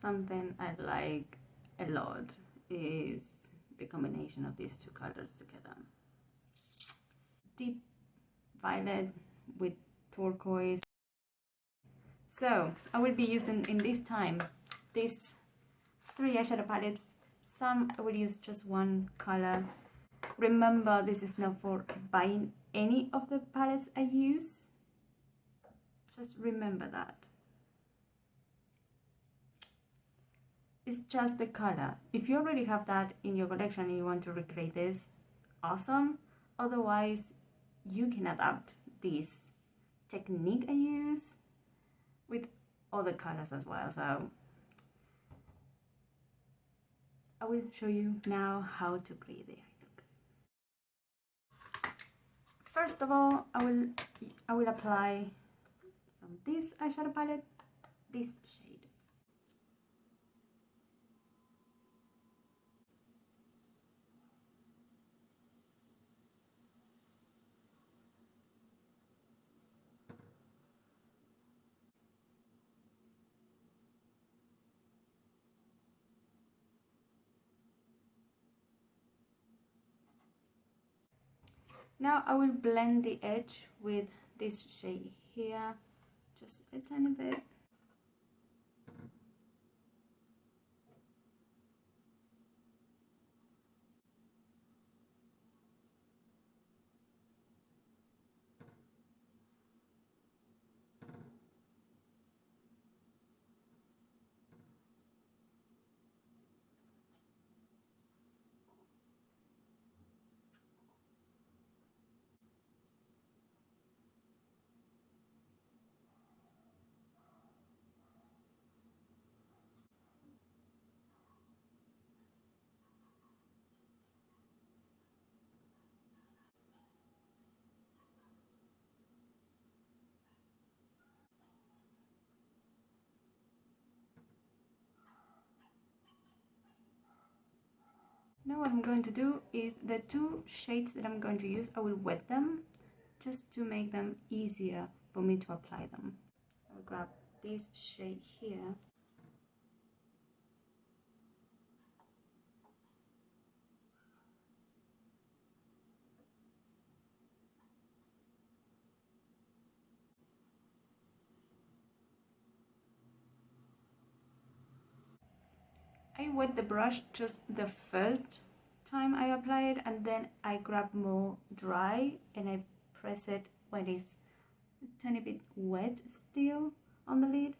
Something I like a lot is the combination of these two colors together. Deep violet with turquoise. So I will be using in this time these three eyeshadow palettes. Some I will use just one color. Remember, this is not for buying any of the palettes I use. Just remember that. It's just the color. If you already have that in your collection and you want to recreate this, awesome. Otherwise, you can adapt this technique I use with other colors as well. So I will show you now how to create the eye look. First of all, I will apply from this eyeshadow palette this shade. Now I will blend the edge with this shade here, just a tiny bit. Now what I'm going to do is the two shades that I'm going to use, I will wet them just to make them easier for me to apply them. I'll grab this shade here. I wet the brush just the first time I apply it, and then I grab more dry and I press it when it's a tiny bit wet still on the lid,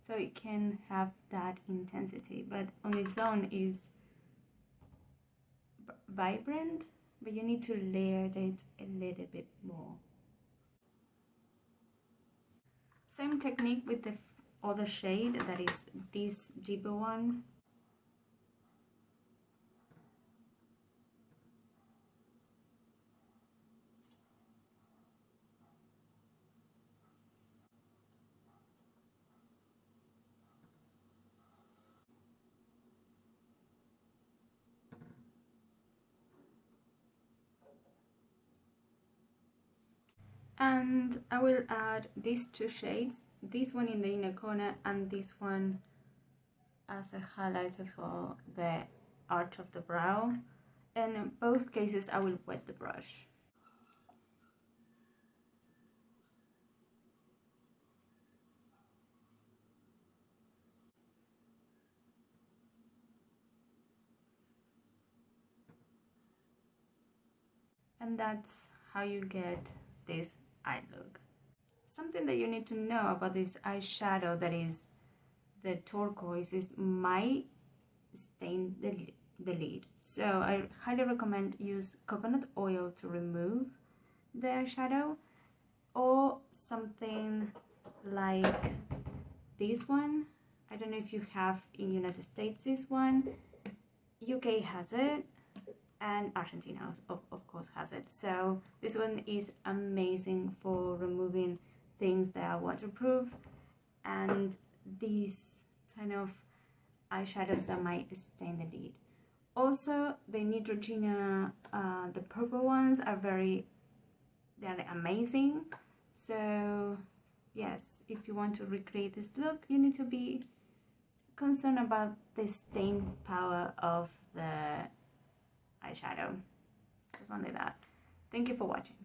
so it can have that intensity, but on its own is vibrant, but you need to layer it a little bit more. Same technique with the other shade, that is this deeper one. And I will add these two shades, this one in the inner corner and this one as a highlighter for the arch of the brow. And in both cases I will wet the brush. And that's how you get this eye look. Something that you need to know about this eyeshadow, that is the turquoise, is might stain the lid. So I highly recommend use coconut oil to remove the eyeshadow, or something like this one. I don't know if you have in United States this one. UK has it, and Argentina of course has it. So this one is amazing for removing things that are waterproof, and these kind of eyeshadows that might stain the lid. Also, the Neutrogena, the purple ones are they're amazing. So yes, if you want to recreate this look, you need to be concerned about the stain power of the eyeshadow. Just only that. Thank you for watching.